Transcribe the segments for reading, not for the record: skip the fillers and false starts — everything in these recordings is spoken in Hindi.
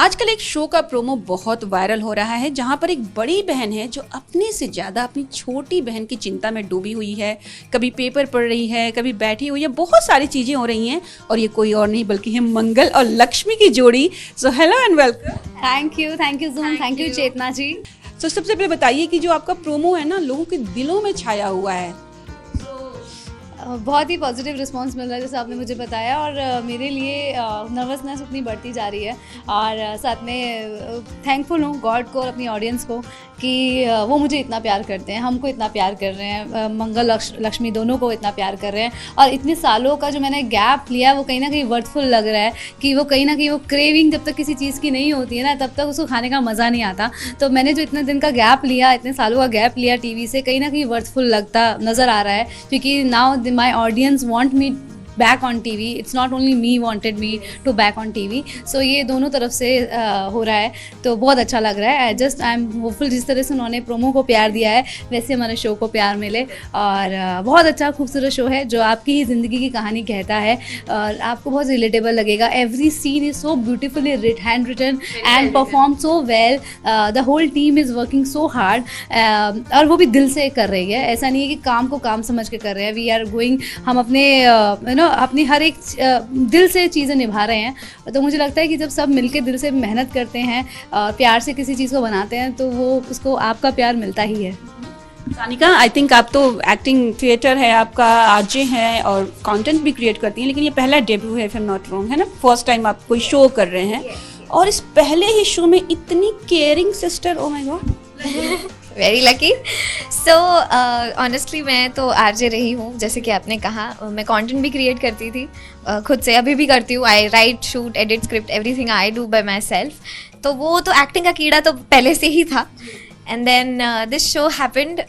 आजकल एक शो का प्रोमो बहुत वायरल हो रहा है जहां पर एक बड़ी बहन है जो अपने से ज़्यादा अपनी छोटी बहन की चिंता में डूबी हुई है। कभी पेपर पढ़ रही है, कभी बैठी हुई है, बहुत सारी चीज़ें हो रही हैं और ये कोई और नहीं बल्कि है मंगल और लक्ष्मी की जोड़ी। So hello and welcome. Thank you Zoom, thank you Chetna ji. So सबसे पहले बताइए कि जो आपका प्रोमो है ना लोगों के दिलों में छाया हुआ है। बहुत ही पॉजिटिव रिस्पांस मिल रहा है जैसे आपने मुझे बताया, और मेरे लिए नर्वसनेस उतनी बढ़ती जा रही है और साथ में थैंकफुल हूँ गॉड को और अपनी ऑडियंस को कि वो मुझे इतना प्यार करते हैं, हमको इतना प्यार कर रहे हैं, मंगल लक्ष्मी दोनों को इतना प्यार कर रहे हैं। और इतने सालों का जो मैंने गैप लिया वो कहीं ना कहीं वर्थफुल लग रहा है कि वो कहीं ना कहीं वो क्रेविंग जब तक किसी चीज़ की नहीं होती है ना तब तक उसको खाने का मज़ा नहीं आता। तो मैंने जो इतने दिन का गैप लिया, इतने सालों का गैप लिया टीवी से, कहीं ना कहीं वर्थफुल लगता नज़र आ रहा है क्योंकि now my audience want me back on TV. It's not only me wanted me to back on TV. So ये दोनों तरफ से हो रहा है तो बहुत अच्छा लग रहा है। आई एम होपफुल जिस तरह से उन्होंने प्रोमो को प्यार दिया है वैसे हमारे शो को प्यार मिले। और बहुत अच्छा खूबसूरत शो है जो आपकी ही ज़िंदगी की कहानी कहता है और आपको बहुत रिलेटेबल लगेगा। Every scene is so beautifully hand written and perform so well. The whole team is working so hard और वो भी दिल से कर रही है। ऐसा नहीं है कि काम को काम समझ के कर रहे हैं। वी आर गोइंग, हम अपने अपनी हर एक दिल से चीज़ें निभा रहे हैं। तो मुझे लगता है कि जब सब मिलके दिल से मेहनत करते हैं और प्यार से किसी चीज़ को बनाते हैं तो वो उसको आपका प्यार मिलता ही है। सानिका, आई थिंक आप तो एक्टिंग थिएटर है आपका, आरजे है और कंटेंट भी क्रिएट करती हैं, लेकिन ये पहला डेब्यू है if I am not wrong, है ना? फर्स्ट टाइम आप कोई शो कर रहे हैं और इस पहले ही शो में इतनी caring sister, oh my God. Very lucky. So honestly मैं तो आरजे रही हूँ, जैसे कि आपने कहा। मैं कंटेंट भी क्रिएट करती थी खुद से, अभी भी करती हूँ। I write, shoot, edit, script, everything I do by myself. तो वो तो एक्टिंग का कीड़ा तो पहले से ही था। And then this show happened.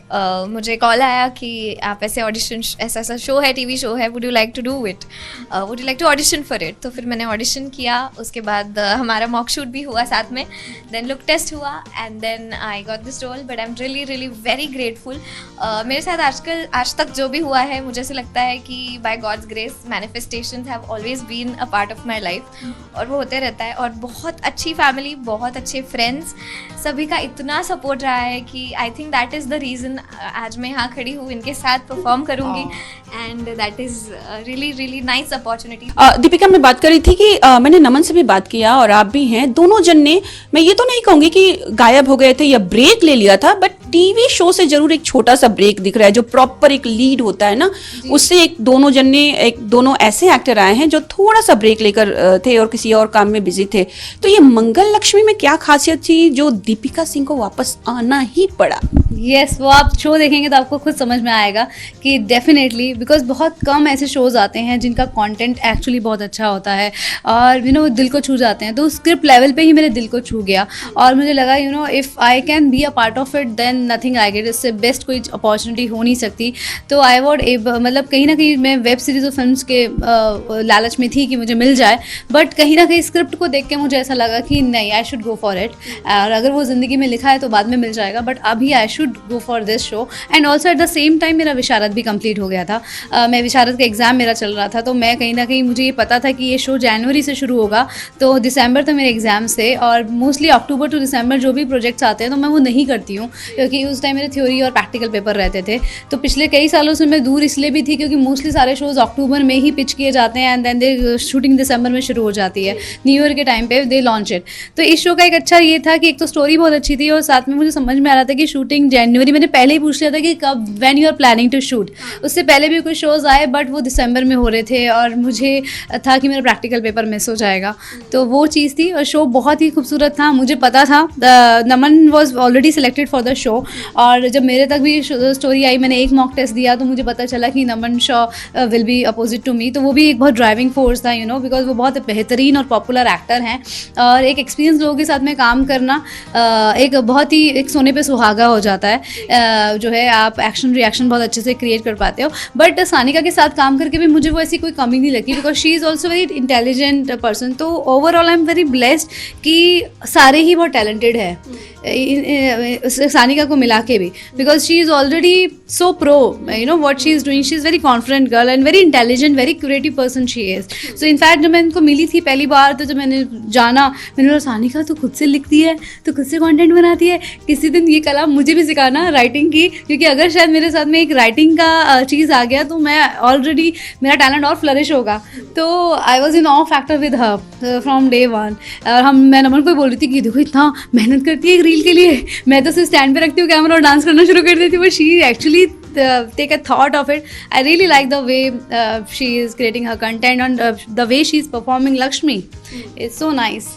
मुझे कॉल आया कि आप ऐसे ऑडिशन, ऐसा शो है, टीवी शो है, would you like to do it, would you like to audition for it. तो फिर मैंने ऑडिशन किया, उसके बाद हमारा मॉक शूट भी हुआ साथ में, देन लुक टेस्ट हुआ and then I got this role. But I am really really very grateful. मेरे साथ आज तक जो भी हुआ है, मुझे ऐसे लगता है कि by God's grace manifestations have always been a part of my life और वो होते रहता है। और बहुत अच्छी फैमिली, बहुत अच्छे फ्रेंड्स, सभी का इतना सपोर्ट रहा है कि I think that is the reason आज मैं यहाँ खड़ी हूँ, इनके साथ परफॉर्म करूँगी and that is really really nice opportunity. Deepika, मैं बात कर रही थी कि मैंने नमन से भी बात किया और आप भी हैं, दोनों जन ने, मैं ये तो नहीं कहूँगी कि गायब हो गए थे या ब्रेक ले लिया था, बट टीवी शो से जरूर एक छोटा सा ब्रेक दिख रहा है जो प्रॉपर एक लीड होता है ना, उससे एक दोनों ऐसे एक्टर आए हैं जो थोड़ा सा ब्रेक लेकर थे और किसी और काम में बिजी थे। तो ये मंगल लक्ष्मी में क्या खासियत थी जो दीपिका सिंह को वापस आना ही पड़ा? यस, वो आप शो देखेंगे तो आपको खुद समझ में आएगा कि डेफिनेटली, बिकॉज बहुत कम ऐसे शोज आते हैं जिनका कंटेंट एक्चुअली बहुत अच्छा होता है और दिल को छू जाते हैं। तो स्क्रिप्ट लेवल पे ही मेरे दिल को छू गया और मुझे लगा if I can be a part of it then nothing I get, इससे बेस्ट कोई अपॉर्चुनिटी हो नहीं सकती। तो आई वॉन्ट, मतलब कहीं ना कहीं मैं वेब सीरीज और फिल्म के लालच में थी कि मुझे मिल जाए, बट कहीं ना कहीं स्क्रिप्ट को देख के मुझे ऐसा लगा कि नहीं, I should go for it. और अगर वो ज़िंदगी में लिखा है तो बाद में मिल जाएगा, बट अभी I should go for this show. And also at the same time मेरा विशारद भी कंप्लीट हो गया था। मैं विशारद का एग्ज़ाम मेरा चल रहा था, तो मैं कहीं ना कहीं, मुझे ये पता था कि ये शो जनवरी से शुरू होगा, तो दिसंबर तक मेरे एग्ज़ाम्स थे और मोस्टली अक्टूबर टू दिसंबर जो भी प्रोजेक्ट्स आते हैं तो मैं वो नहीं करती हूँ क्योंकि उस टाइम मेरे थ्योरी और प्रैक्टिकल पेपर रहते थे। तो पिछले कई सालों से मैं दूर इसलिए भी थी क्योंकि मोस्टली सारे शोज़ अक्टूबर में ही पिच किए जाते हैं एंड देन दे शूटिंग दिसंबर में शुरू हो जाती है, न्यू ईयर के टाइम पे दे लॉन्च इट। तो इस शो का एक अच्छा ये था कि एक तो स्टोरी बहुत अच्छी थी और साथ में मुझे समझ में आ रहा था कि शूटिंग जनवरी, मैंने पहले ही पूछ लिया था कि कब, when you are planning to shoot. उससे पहले भी कुछ शोज़ आए बट वो दिसंबर में हो रहे थे और मुझे था कि मेरा प्रैक्टिकल पेपर मिस हो जाएगा, तो वो चीज़ थी। और शो बहुत ही खूबसूरत था, मुझे पता था। Naman was already selected for the show और जब मेरे तक भी स्टोरी आई, मैंने एक मॉक टेस्ट दिया तो मुझे पता चला कि Naman Shaw will be opposite to me. तो वो भी एक बहुत ड्राइविंग फोर्स था, बिकॉज वो बहुत बेहतरीन और पॉपुलर एक्टर हैं और एक एक्सपीरियंस लोगों के साथ में काम करना एक बहुत ही एक सोने पे सुहागा हो जाता है। जो है आप एक्शन रिएक्शन बहुत अच्छे से क्रिएट कर पाते हो। बट सानिका के साथ काम करके भी मुझे वो ऐसी कोई कमी नहीं लगी because she is also very intelligent person. तो overall I am very blessed कि सारे ही बहुत टैलेंटेड है। सानिका को मिला के भी, because she is already so pro, you know what she is doing, she is very confident girl and very intelligent, very creative person she is. So in fact जब मैं इनको मिली थी पहली बार, तो जब मैंने जाना, मैंने बोला सानिका तो खुद से लिखती है, तो खुद से कंटेंट बनाती है, किसी दिन ये कला मुझे भी सिखाना राइटिंग की, क्योंकि अगर शायद मेरे साथ में एक राइटिंग का चीज़ आ गया तो मैं ऑलरेडी, मेरा टैलेंट और फ्लरिश होगा. तो I was in uh factor with her from day one. और मैं नमन को बोल रही थी कि देखो इतना मेहनत करती है एक रील के लिए, मैं तो सिर्फ स्टैंड पे रखती हूँ कैमरा और डांस करना शुरू कर देती हूँ, but she actually take a thought of it. I really like the way she is creating her content and the way she is performing Lakshmi. It's so nice.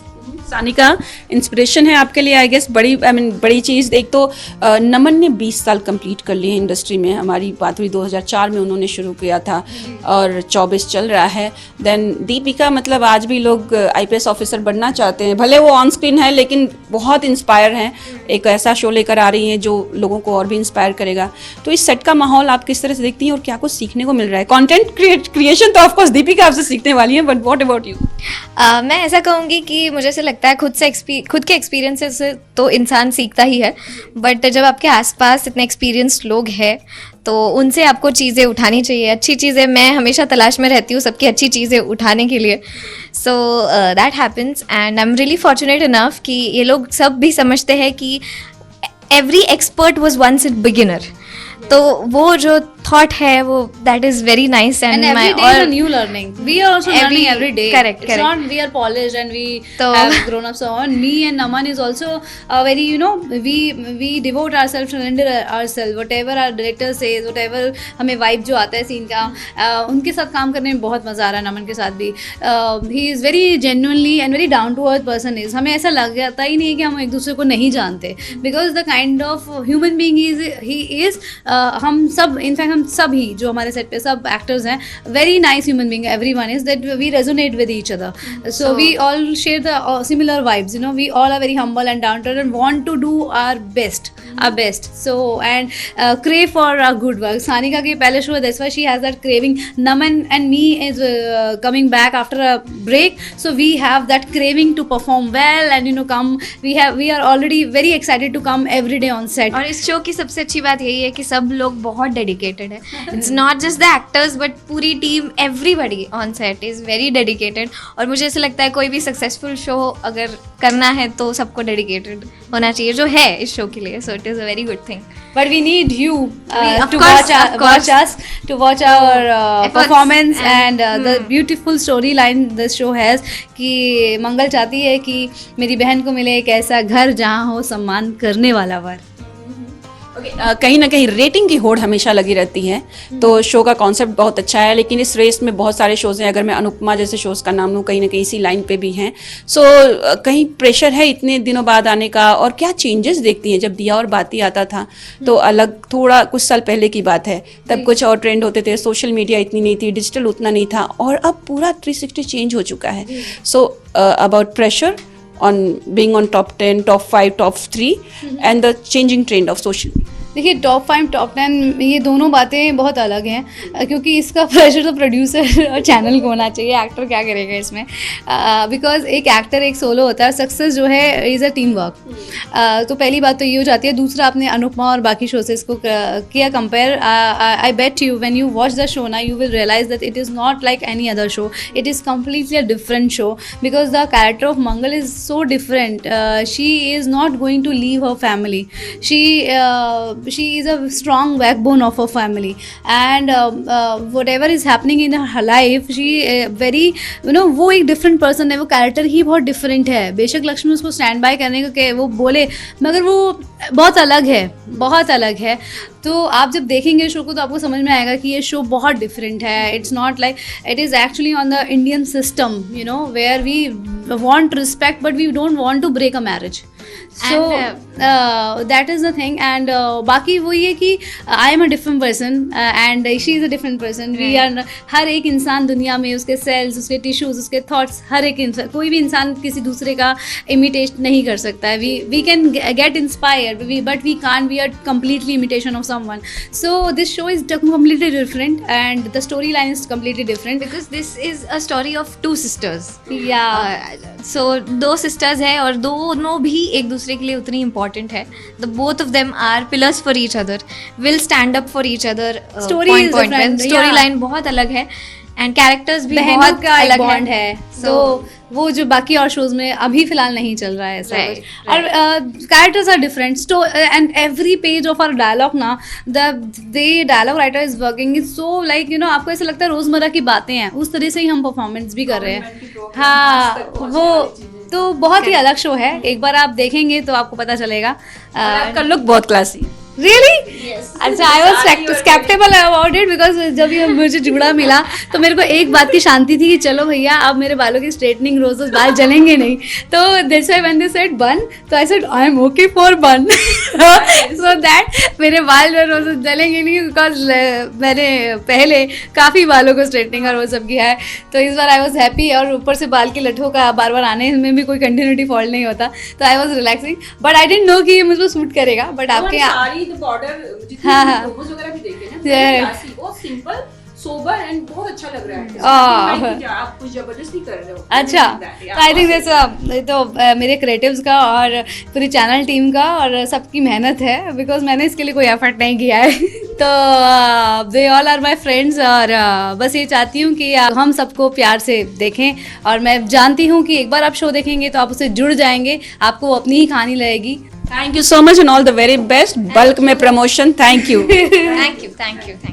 Sanika inspiration है आपके लिए, आई गेस बड़ी बड़ी चीज़. एक तो नमन ने 20 साल कंप्लीट कर लिए इंडस्ट्री में. हमारी बात हुई 2004 में उन्होंने शुरू किया था और 24 चल रहा है. देन दीपिका, मतलब आज भी लोग IPS ऑफिसर बनना चाहते हैं, भले वो ऑन स्क्रीन है लेकिन बहुत इंस्पायर हैं. एक ऐसा शो लेकर आ रही हैं जो लोगों को और भी इंस्पायर करेगा. तो इस सेट का माहौल आप किस तरह से देखती हैं और क्या कुछ सीखने को मिल रहा है? कंटेंट क्रिएशन तो ऑफकोर्स दीपिका आपसे सीखने वाली है, बट व्हाट अबाउट यू? मैं ऐसा कहूँगी कि मुझे ऐसा लगता है खुद के एक्सपीरियंसेस से तो इंसान सीखता ही है, बट जब आपके आसपास इतने एक्सपीरियंस्ड लोग हैं तो उनसे आपको चीज़ें उठानी चाहिए. अच्छी चीज़ें, मैं हमेशा तलाश में रहती हूँ सबकी अच्छी चीज़ें उठाने के लिए. So that happens and I am really fortunate enough कि ये लोग सब भी समझते हैं कि every expert was once a beginner. तो वो जो थॉट है वो that is very nice and every day is a new learning. We are also learning every day. Correct. It's not we are polished and we have grown up so on. Me and Naman is also very, you know, we devote ourselves, surrender ourselves, whatever our director says, whatever हमें vibe जो आता है सीन का, उनके साथ काम करने में बहुत मज़ा आ रहा है. नमन के साथ भी he is very genuinely and very down to earth person is. हमें ऐसा लग जाता ही नहीं है कि हम एक दूसरे को नहीं जानते, because the kind of human being he is. हम सब, इनफैक्ट हम सभी जो हमारे सेट पे सब एक्टर्स हैं, very nice human being everyone is, that we resonate with each other. So we all share the similar vibes, you know, we all are very humble and down to earth and want to do our best. So and crave for our good work. Sanika के पहले show, that's why she has that craving. Naman and me is coming back after a break, so we have that craving to perform well and, you know, come. We are already very excited to come every day on set. और इस शो की सबसे अच्छी बात यही है कि सब लोग बहुत डेडिकेटेड है. It's not just the actors but पूरी team, everybody on set is very dedicated. और मुझे ऐसा लगता है कोई भी सक्सेसफुल शो अगर करना है तो सबको डेडिकेटेड होना चाहिए, जो है इस शो के लिए. So it is a very good thing. But we need you of to course, watch us, to watch our performance and the beautiful storyline this show has. कि मंगल चाहती है कि मेरी बहन को मिले एक ऐसा घर जहाँ हो सम्मान करने वाला वर. कहीं ना कहीं रेटिंग की होड़ हमेशा लगी रहती है, तो शो का कॉन्सेप्ट बहुत अच्छा है, लेकिन इस रेस में बहुत सारे शोज़ हैं. अगर मैं अनुपमा जैसे शोज़ का नाम लूँ, कहीं ना कहीं इसी लाइन पे भी हैं. सो कहीं प्रेशर है इतने दिनों बाद आने का, और क्या चेंजेस देखती हैं? जब दिया और बाती आता था तो अलग, थोड़ा कुछ साल पहले की बात है, तब कुछ और ट्रेंड होते थे, सोशल मीडिया इतनी नहीं थी, डिजिटल उतना नहीं था, और अब पूरा 360 चेंज हो चुका है. So about pressure on being on top 10, top 5, top 3 and the changing trend of social media. देखिए, टॉप 5 टॉप 10 ये दोनों बातें बहुत अलग हैं, क्योंकि इसका प्रेशर तो प्रोड्यूसर और चैनल को होना चाहिए. एक्टर क्या करेगा इसमें? बिकॉज एक एक्टर एक सोलो होता है, सक्सेस जो है इज़ अ टीम वर्क. तो पहली बात तो ये हो जाती है. दूसरा, आपने अनुपमा और बाकी शो से इसको किया compare. I bet you when you watch the show ना, you will realise that it is not like any other show. It is completely a different show, because the character of Mangal is so different. She is not going to leave her family. She is a strong backbone of her family, and whatever is happening in her life, she very, you know, वो एक different person है, वो character ही बहुत different है. बेशक लक्ष्मी उसको stand by करने को वो बोले, मगर वो बहुत अलग है, बहुत अलग है. तो आप जब देखेंगे शो को तो आपको समझ में आएगा कि ये शो बहुत डिफरेंट है. It's not like, it is actually on the Indian system, you know, where we want respect but we don't want to break a marriage. So that is the thing. And बाकी वो ये कि I am a different person and she is a different person. We are, हर एक इंसान दुनिया में, उसके सेल्स, उसके टिश्यूज, उसके थॉट्स, हर एक इंसान, कोई भी इंसान किसी दूसरे का इमिटेट नहीं कर सकता है. We can get inspired, but we can't be a completely imitation of someone. So this show is completely different and the storyline is completely different because this is a story of two sisters. Yeah. So दो sisters है और दोनों भी एक दूसरे के लिए उतनी इंपॉर्टेंट है. The both of them are pillars for each other, will stand up for each other. Story is different, story yeah. Line बहुत अलग है एंड कैरेक्टर्स भी बहनों बहुत का एक अलग बॉन्ड है. तो वो जो बाकी और शोज में अभी फिलहाल नहीं चल रहा है ऐसा Right, कुछ. और characters are different and every page of our dialogue ना, the dialogue writer is working is so like आपको ऐसा लगता है रोजमर्रा की बातें हैं, उस तरह से ही हम परफॉर्मेंस भी कर रहे हैं. हाँ, वो तो बहुत ही अलग शो है. एक बार आप देखेंगे तो आपको पता चलेगा. आपका लुक बहुत क्लासी. रियली? अच्छा, I was sceptical about it because जब ये मुझे जुड़ा मिला तो मेरे को एक बात की शांति थी कि चलो भैया अब मेरे बालों की स्ट्रेटनिंग रोज बाल जलेंगे नहीं. तो that's why when they said बन, तो I said I am okay for बन, सो दैट मेरे बाल रोज जलेंगे नहीं, बिकॉज मैंने पहले काफ़ी बालों को स्ट्रेटनिंग और वो सब किया है. तो इस बार आई वॉज हैप्पी. और ऊपर से बाल के लठों का बार बार आने में भी कोई कंटिन्यूटी फॉल्ट नहीं होता, तो I was relaxing. But I don't know कि ये मुझे सूट करेगा. बट आपके बॉर्डर हाँ, हाँ. लोगोस वगैरह भी देखे ना, Yeah. क्लासी, बहुत सिंपल, सोबर एंड बहुत अच्छा लग रहा है. आप कुछ जबरदस्ती कर रहे हो. अच्छा, तो आई थिंक दिस तो मेरे क्रिएटिव्स का और पूरी चैनल टीम का और सबकी मेहनत है, बिकॉज मैंने इसके लिए कोई एफर्ट नहीं किया है. तो they all are my friends. और बस ये चाहती हूँ कि हम सबको प्यार से देखें. और मैं जानती हूँ कि एक बार आप शो देखेंगे तो आप उससे जुड़ जाएंगे, आपको अपनी ही कहानी लगेगी. Thank you so much and all the very best. Bulk में promotion. Thank you. Thank you.